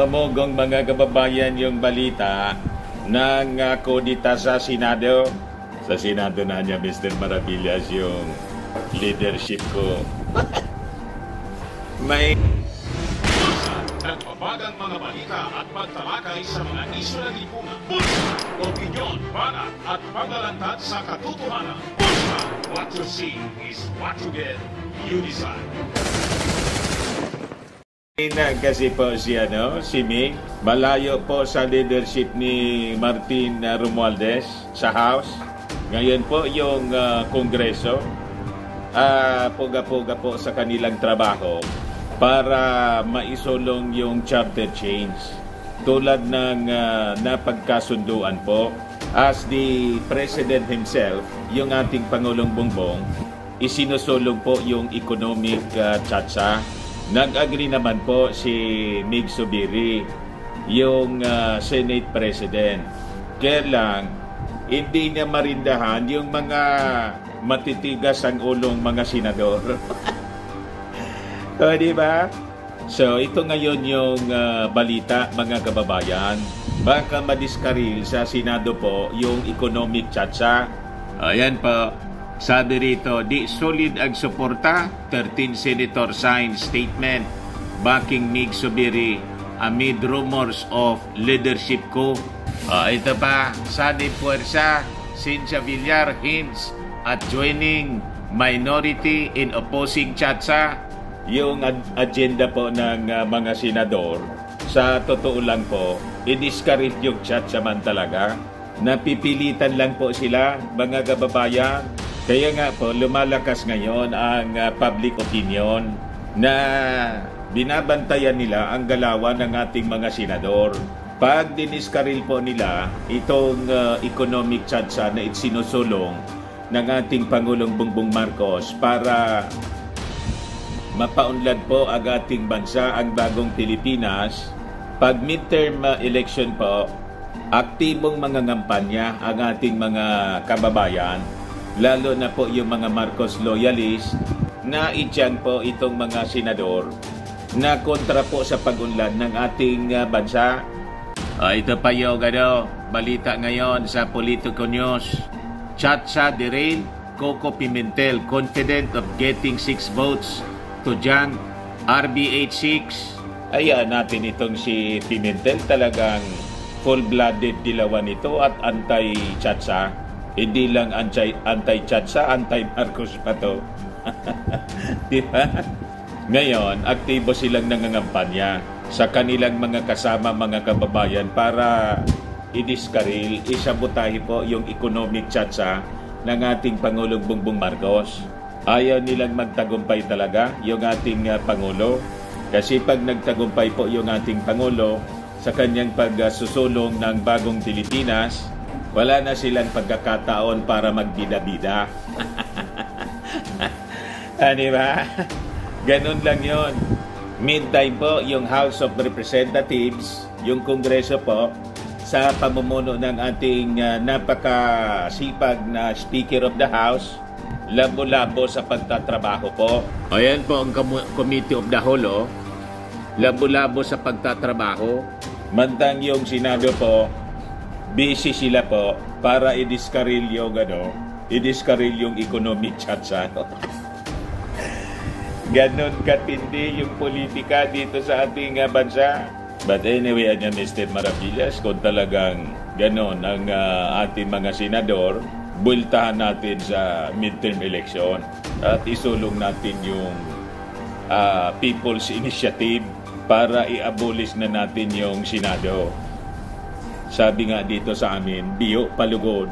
Napamugong mga kababayan yung balita ng kodita sa Senado. Sa Senado na niya, Mr. Maravillas, yung leadership ko. May nagbabagang mga balita at pagtalakay sa mga isyu ng lipunan. Bulsa, opinyon, banat at paglalantad sa katotohanan. Bulsa, what you see is what you get. You decide. Kasi po si Mig, malayo po sa leadership ni Martin Romualdez sa House. Ngayon po yung Kongreso, puga-puga po sa kanilang trabaho para maisulong yung charter change. Tulad ng napagkasunduan po, as the President himself, yung ating Pangulong Bongbong, isinusulong po yung economic tsatsa. Nag-agree naman po si Mig Zubiri, yung Senate President. Kaya lang, hindi niya marindahan yung mga matitigas ang ulong mga senador. O, diba? So, ito ngayon yung balita, mga kababayan. Baka madiskaril sa Senado po yung economic tsatsa. Ayan po. Sabi rito, di solid ang suporta, 13 senator signed statement backing Mig Zubiri amid rumors of leadership coup. Ito pa, Sani Puersa, Cynthia Villar hints at joining minority in opposing tsatsa. Yung agenda po ng mga senador, sa totoo lang po, i-discourage yung tsatsa man talaga. Napipilitan lang po sila, mga kababayan. Kaya nga po, lumalakas ngayon ang public opinion na binabantayan nila ang galawan ng ating mga senador. Pag diniskaril po nila itong economic tsatsa na sinusulong ng ating Pangulong Bongbong Marcos para mapaunlad po ang ating bansa, ang bagong Pilipinas, pag midterm election po, aktibong mga ngampanya ang ating mga kababayan, lalo na po yung mga Marcos loyalist na ityan po itong mga senador na kontra po sa pag-unlad ng ating bansa. Ito pa yung balita ngayon sa Politico News. Tsatsa derail, Coco Pimentel confident of getting 6 votes to junk RB 86. Ayan natin itong si Pimentel, talagang full-blooded dilawan ito at anti-tsatsa. Hindi lang anti-tsatsa, anti-Marcos pa to. Diba? Ngayon, aktibo silang nangangampanya sa kanilang mga kasama, mga kababayan, para i-diskaril, isabotahe po yung economic tsatsa ng ating Pangulong Bongbong Marcos. Ayaw nilang magtagumpay talaga yung ating Pangulo. Kasi pag nagtagumpay po yung ating Pangulo sa kanyang pagsusulong ng bagong Pilipinas, wala na silang pagkakataon para magbida-bida. Diba? Ganun lang yon. Meantime po, yung House of Representatives, yung Kongreso po, sa pamumuno ng ating napakasipag na Speaker of the House, labo-labo sa pagtatrabaho po. Ayan po ang Committee of the Whole, labo-labo sa pagtatrabaho. Mantang yung Senado po, busy sila po para i-diskaril yung i-diskaril yung economic tsatsa. Ganon katindi yung politika dito sa ating bansa. But anyway, Mr. Maravillas, kung talagang ganon ang ating mga senador, builtahan natin sa midterm election at isulong natin yung People's Initiative para i-abolish na natin yung Senado. Sabi nga dito sa amin, biyo palugod.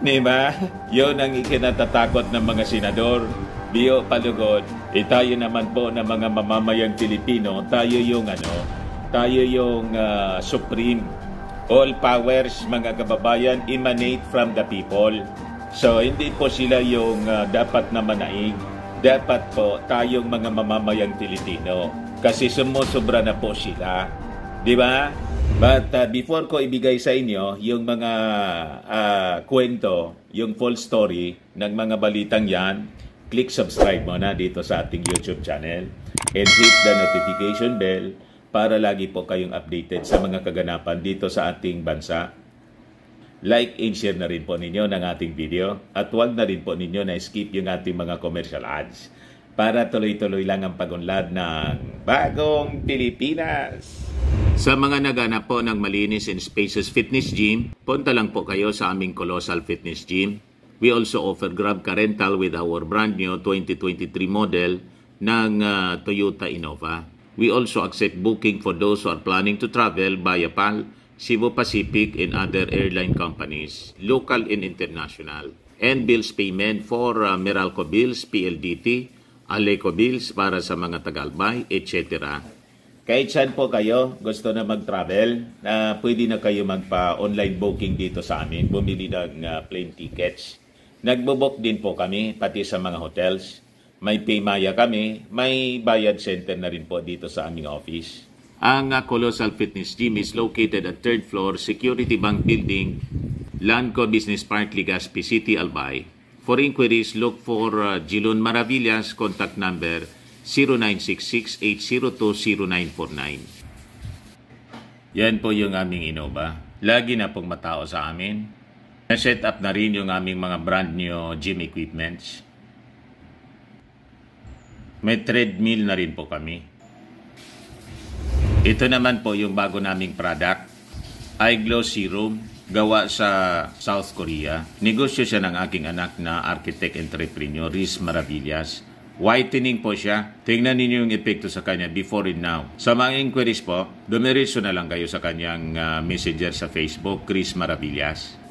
Diba? Yun ang ikinatatakot ng mga senador. Biyo palugod. Tayo naman po na mga mamamayang Pilipino, tayo yung supreme. All powers, mga kababayan, emanate from the people. So, hindi po sila yung dapat na manaig. Dapat po tayong mga mamamayang Pilipino. Kasi sumusobra na po sila. Diba? But before ko ibigay sa inyo yung mga kwento, yung full story ng mga balitang yan, click subscribe muna dito sa ating YouTube channel and hit the notification bell para lagi po kayong updated sa mga kaganapan dito sa ating bansa. Like and share na rin po ninyo ng ating video at huwag na rin po ninyo na skip yung ating mga commercial ads para tuloy-tuloy lang ang pag-unlad ng Bagong Pilipinas. Sa mga naghanap po ng malinis and spacious fitness gym, punta lang po kayo sa aming Colossal Fitness Gym. We also offer Grab Car Rental with our brand new 2023 model ng Toyota Innova. We also accept booking for those who are planning to travel via PAL, Cebu Pacific, and other airline companies, local and international. And bills payment for Meralco Bills, PLDT, Aleco Bills para sa mga Tagalbay, etc. Kahit saan po kayo gusto na mag-travel, pwede na kayo magpa-online booking dito sa amin, bumili ng plane tickets. Nagbo-book din po kami, pati sa mga hotels. May Paymaya kami, may bayad center na rin po dito sa aming office. Ang Colossal Fitness Gym is located at 3rd floor, Security Bank Building, Landco Business Park, Legazpi City, Albay. For inquiries, look for Jilon Maravillas, contact number 0966-802-0949. Yan po yung aming Innova. Lagi na pong matao sa amin. Na-set up na rin yung aming mga brand new gym equipments. May treadmill na rin po kami. Ito naman po yung bago naming product, iGlow Serum, gawa sa South Korea. Negosyo siya ng aking anak na architect entrepreneur, Riz Maravillas. Whitening po siya. Tingnan ninyo yung epekto sa kanya before and now. Sa mga inquiries po, dumiretso na lang kayo sa kanyang messenger sa Facebook, Riz Maravillas.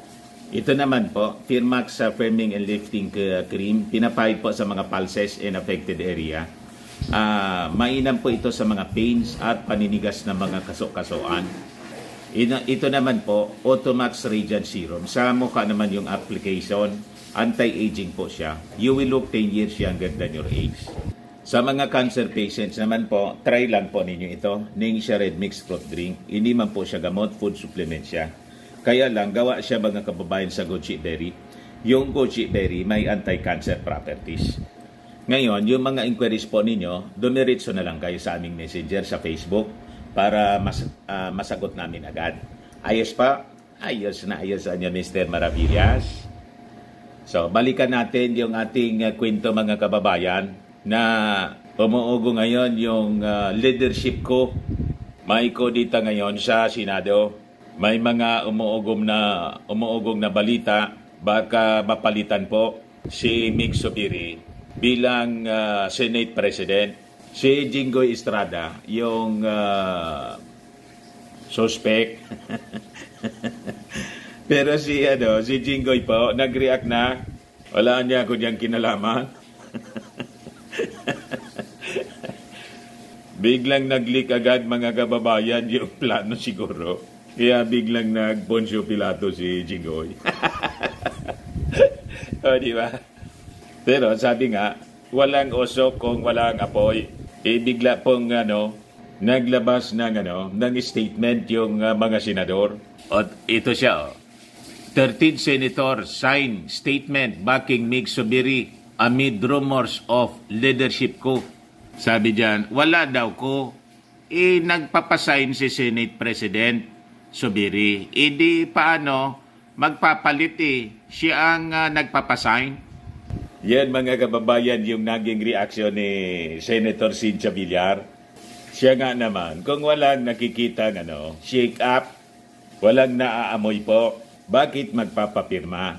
Ito naman po, Firmax Firming and Lifting Cream. Pinapahid po sa mga pulses and affected area. Mainam po ito sa mga pains at paninigas ng mga kaso-kasoan. Ito naman po, Automax Radiant Serum. Sa mukha naman yung application. Anti-aging po siya. You will look 10 years younger than your age. Sa mga cancer patients naman po, try lang po ninyo ito. Ningxia Red Mixed Fruit Drink. Hindi man po siya gamot, food supplement siya. Kaya lang, gawa siya mga kababayan sa goji berry. Yung goji berry may anti-cancer properties. Ngayon, yung mga inquiries po ninyo, dumiretso na lang kayo sa aming messenger sa Facebook para masagot namin agad. Ayos pa? Ayos na ayos niya, Mr. Maravillas. So, balikan natin yung ating kwento mga kababayan na umuugo ngayon yung leadership ko. May kodita ngayon sa Senado. May mga umuugong na balita. Baka mapalitan po si Mig Zubiri bilang Senate President. Si Jinggoy Estrada, yung suspect. Pero si Jinggoy po, nag-react na, wala niya ako diyang kinalaman. Biglang nag-leak agad mga kababayan yung plano siguro. Kaya biglang nag-Poncio Pilato si Jinggoy. O, di ba? Pero sabi nga, walang usok kung walang apoy. Bigla pong naglabas ng statement yung mga senador. At ito siya, 13 senators sign statement backing Mig Zubiri amid rumors of leadership coup. Sabi diyan, wala daw ko. Nagpapasign si Senate President Zubiri. Di paano magpapalit siya ang nagpapasign. Yan mga kababayan yung naging reaksyon ni Senator Cynthia Villar. Siya nga naman, kung walang nakikita shake up, walang naaamoy po, bakit magpapapirma?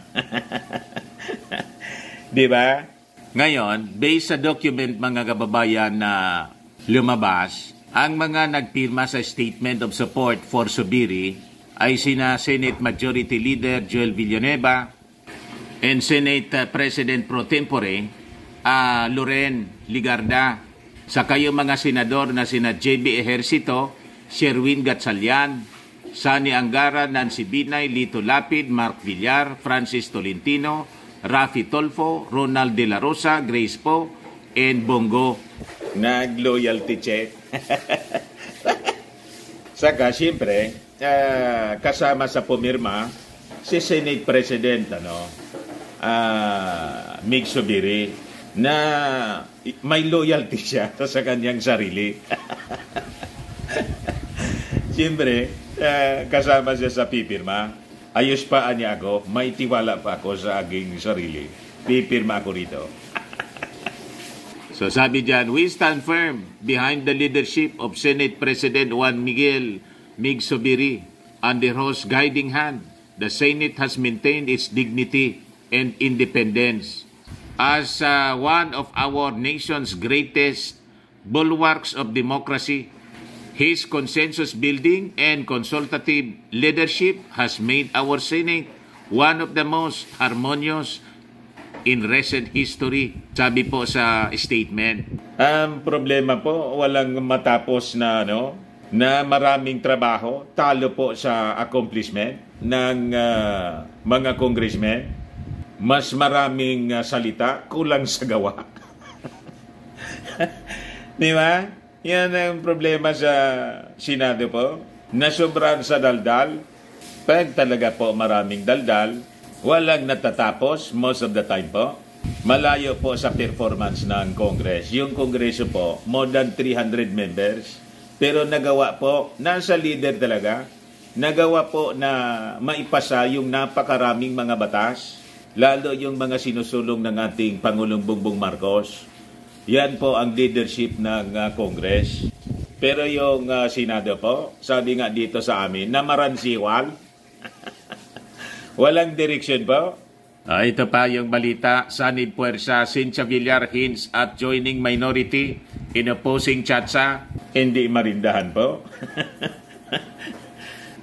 Di ba? Ngayon, based sa document mga kababayan na lumabas, ang mga nagpirma sa Statement of Support for Zubiri ay sina Senate Majority Leader Joel Villanueva and Senate President Pro Tempore Loren Ligarda. Sa kayo mga senador na sina JB Ejercito, Sherwin Gatchalian, Sani Angara, Nancy Binay, Lito Lapid, Mark Villar, Francis Tolentino, Rafi Tolfo, Ronald De La Rosa, Grace Po, and Bongo. Nag-loyalty check. Saka, siyempre, kasama sa pumirma, si Senate President, Mig Zubiri, na may loyalty siya sa kanyang sarili. Siyempre, kasama siya sa pipirma. Ayos pa niya ako, may tiwala pa ako sa aking sarili. Pipirma ako rito. So sabi dyan, we stand firm behind the leadership of Senate President Juan Miguel Mig Zubiri. Under whose guiding hand, the Senate has maintained its dignity and independence. As one of our nation's greatest bulwarks of democracy, his consensus-building and consultative leadership has made our Senate one of the most harmonious in recent history, sabi po sa statement. Ang problema po, walang matapos na na maraming trabaho, talo po sa accomplishment ng mga congressmen. Mas maraming salita, kulang sa gawa. Di ba? Yan ang problema sa Senado po. Nasobran sa daldal. Pag talaga po maraming daldal, walang natatapos most of the time po. Malayo po sa performance ng Congress. Yung Kongreso po, more than 300 members. Pero nagawa po, nasa leader talaga, nagawa po na maipasa yung napakaraming mga batas, lalo yung mga sinusulong ng ating Pangulong Bongbong Marcos. Yan po ang leadership ng Congress. Pero yung Senado po, sabi nga dito sa amin, namaransiwal. Walang direksyon po. Ito pa yung balita, Sanib Puwersa, Cynthia Villar hints at joining minority in opposing Chatsa. Hindi marindahan po.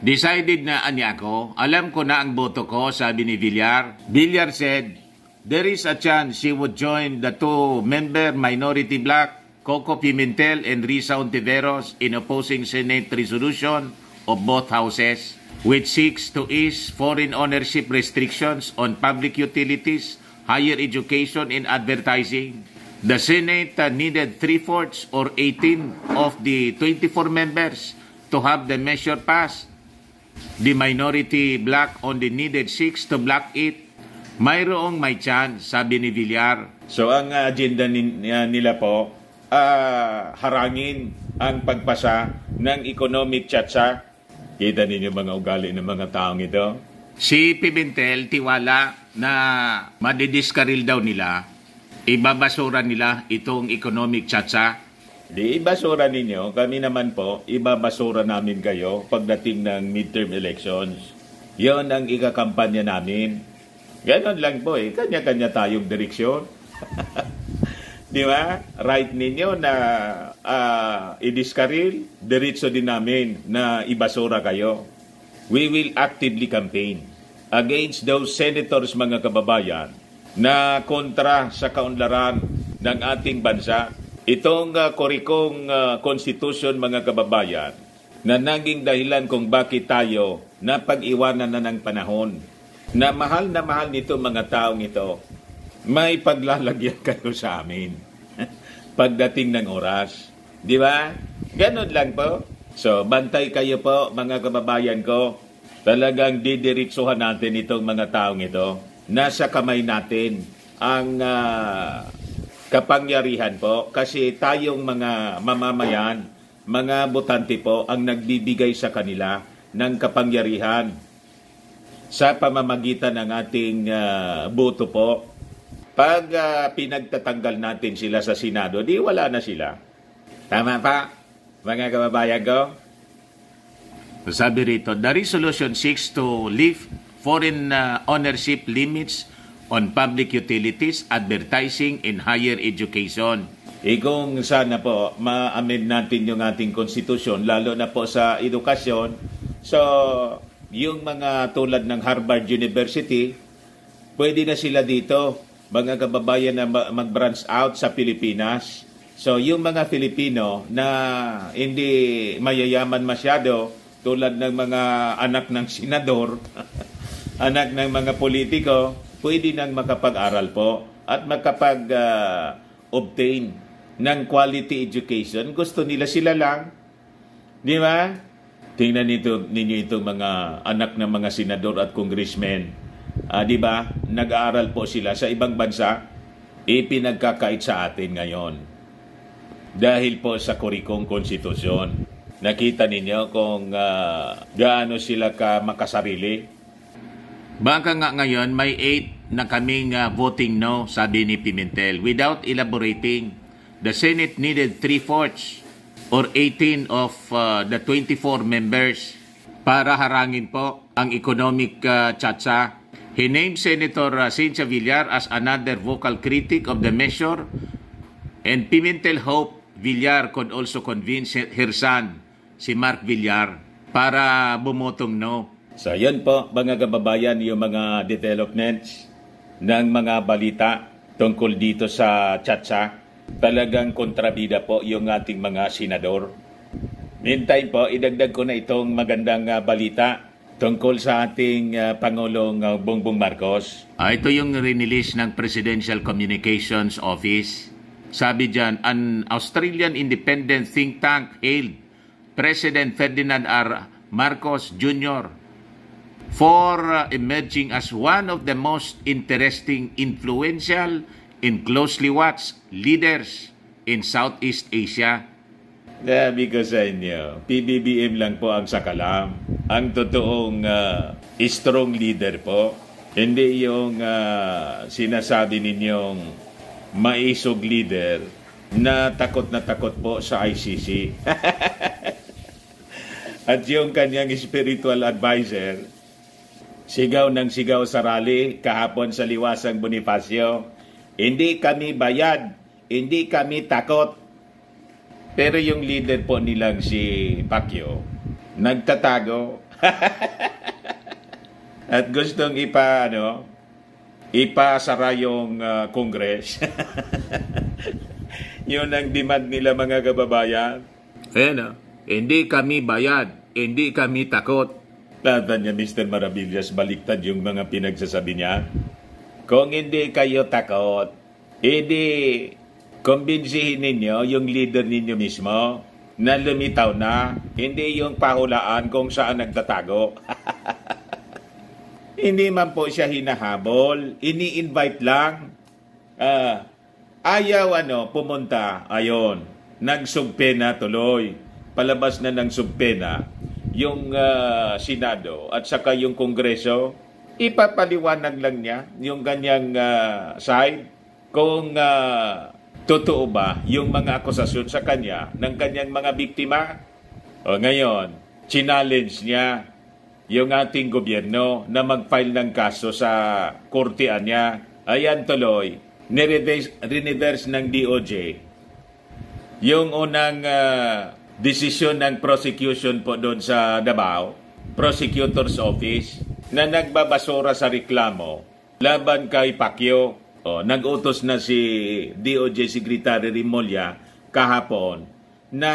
Decided na anya ko, alam ko na ang boto ko, sabi ni Villar. Villar said, there is a chance she would join the two-member minority bloc, Coco Pimentel and Risa Ontiveros, in opposing Senate resolution of both houses, which seeks to ease foreign ownership restrictions on public utilities, higher education, and advertising. The Senate needed 3/4 or 18 of the 24 members to have the measure passed. The minority bloc only needed 6 to block it. Mayroong may chance, sabi ni Villar. So ang agenda nila po, harangin ang pagpasa ng economic chatsa. Kita ninyo mga ugali ng mga taong ito. Si Pimentel tiwala na madidiskaril daw nila, ibabasura nila itong economic chatsa. Di ibasura ninyo, kami naman po, ibabasura namin kayo pagdating ng midterm elections. Yon ang ikakampanya namin. Ganon lang po kanya-kanya tayong direksyon. Di ba? Right ninyo na idiskaril, diretso din namin na ibasura kayo. We will actively campaign against those senators, mga kababayan, na kontra sa kaunlaran ng ating bansa. Itong korikong constitution, mga kababayan, na naging dahilan kung bakit tayo napag-iwanan na ng panahon. Na mahal nito mga taong ito, may paglalagyan kayo sa amin pagdating ng oras. Di ba? Ganun lang po. So, bantay kayo po, mga kababayan ko. Talagang didiritsuhan natin itong mga taong ito. Nasa kamay natin ang kapangyarihan po. Kasi tayong mga mamamayan, mga botante po, ang nagbibigay sa kanila ng kapangyarihan sa pamamagitan ng ating boto po. Pag pinagtatanggal natin sila sa Senado, di wala na sila. Tama pa, mga kababayan ko? Sabi rito, the resolution seeks to lift foreign ownership limits on public utilities, advertising, and higher education. Kung sana po, ma-amend natin yung ating konstitusyon, lalo na po sa edukasyon. So, yung mga tulad ng Harvard University, pwede na sila dito, mga kababayan, na mag-branch out sa Pilipinas. So, yung mga Filipino na hindi mayayaman masyado, tulad ng mga anak ng senador, anak ng mga politiko, pwede nang makapag-aral po at makapag-obtain ng quality education. Gusto nila sila lang. Di ba? Tingnan ninyo itong mga anak ng mga senador at congressmen. Di ba? Nag-aaral po sila sa ibang bansa. Ipinagkakait sa atin ngayon. Dahil po sa korikong konstitusyon. Nakita ninyo kung gaano sila ka makasarili. Baka nga ngayon may 8 na kaming voting no, sabi ni Pimentel. Without elaborating, the Senate needed 3/4 or 18 of the 24 members para harangin po ang economic tsatsa. He named Senator Cynthia Villar as another vocal critic of the measure, and Pimentel hoped Villar could also convince her son, si Mark Villar, para bumotong no. So yun po mga kababayan, yung mga developments ng mga balita tungkol dito sa tsatsa. Talagang kontrabida po yung ating mga senador. Meantime po, idagdag ko na itong magandang balita tungkol sa ating Pangulong Bongbong Marcos. Ito yung release ng Presidential Communications Office. Sabi dyan, an Australian independent think tank hailed President Ferdinand R. Marcos Jr. for emerging as one of the most interesting, influential, and closely watched leaders in Southeast Asia. Sabi ko sa inyo, PBBM lang po ang sakalam. Ang totoong strong leader po. Hindi yung sinasabi ninyong maisog leader na takot po sa ICC. At yung kanyang spiritual advisor, sigaw ng sigaw sa rally kahapon sa Liwasang Bonifacio, hindi kami bayad, hindi kami takot. Pero yung leader po nilang si Pacquiao, nagtatago. At gustong ipasara yung Congress. Yun ang demand nila mga kababayan. Ayan hindi kami bayad, hindi kami takot. Tata niya Mr. Maravillas, baliktad yung mga pinagsasabi niya. Kung hindi kayo takot, edi kumbinsihin ninyo yung leader ninyo mismo na lumitaw na, hindi yung pahulaan kung saan nagtatago. Hindi man po siya hinahabol, ini-invite lang. Ayaw pumunta, ayon, nagsugpe na tuloy. Palabas na ng sugpena yung Senado at saka yung Kongreso, ipapaliwanag lang niya yung kanyang side kung totoo ba yung mga akusasyon sa kanya ng kanyang mga biktima. O ngayon, challenge niya yung ating gobyerno na mag-file ng kaso sa kortean niya. Ayan tuloy, nireverse ng DOJ yung unang desisyon ng prosecution po doon sa Davao, Prosecutor's Office, na nagbabasura sa reklamo laban kay Pacquiao. Nag-utos na si DOJ Secretary Remulla kahapon na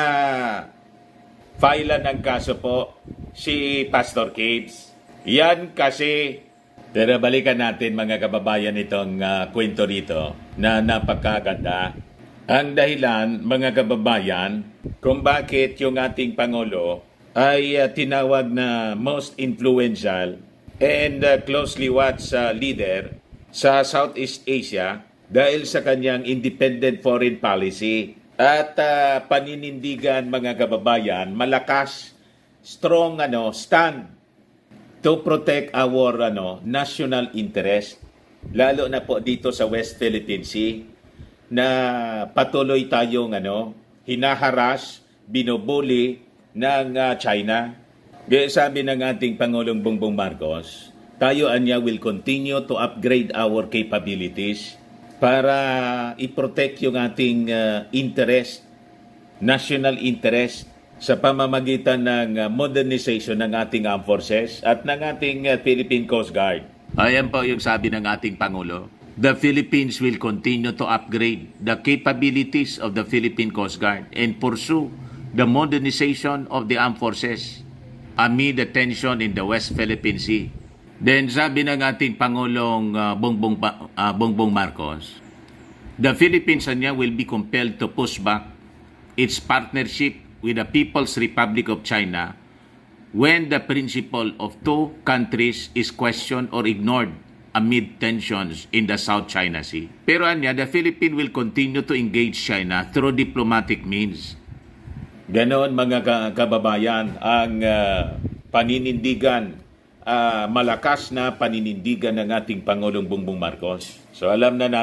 file ng kaso po si Pastor Capes. Yan kasi, pero balikan natin mga kababayan itong kwento rito na napakaganda. Ang dahilan, mga kababayan, kung bakit yung ating Pangulo ay tinawag na most influential and closely watched leader sa Southeast Asia dahil sa kanyang independent foreign policy at paninindigan, mga kababayan, malakas, strong stand to protect our national interest, lalo na po dito sa West Philippine Sea, na patuloy tayong hinaharas, binubuli ng China. Gaya sabi ng ating Pangulong Bongbong Marcos, tayo will continue to upgrade our capabilities para i-protect yung ating interest, national interest, sa pamamagitan ng modernization ng ating armed forces at ng ating Philippine Coast Guard. Ayan po yung sabi ng ating Pangulo. The Philippines will continue to upgrade the capabilities of the Philippine Coast Guard and pursue the modernization of the armed forces amid the tension in the West Philippine Sea. Then sabi ng ating Pangulong Bongbong Marcos, the Philippines will be compelled to push back its partnership with the People's Republic of China when the principle of two countries is questioned or ignored amid tensions in the South China Sea. Pero the Philippines will continue to engage China through diplomatic means Ganon mga kababayan ang paninindigan, malakas na paninindigan ng ating Pangulong Bongbong Marcos. So alam na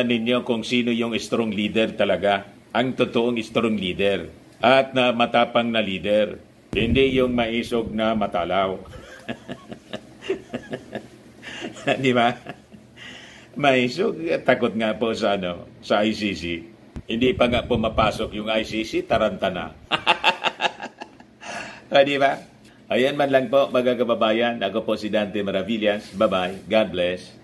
ninyo kung sino yung strong leader talaga, ang totoong strong leader at na matapang na leader, hindi yung maisog na matalaw. Di ba? Maisog, takot nga po sa ICC. Hindi pa nga pumapasok yung ICC, taranta na. Di ba? Ayan man lang po mga kababayan. Ako po si Dante Maravillas. Bye-bye. God bless.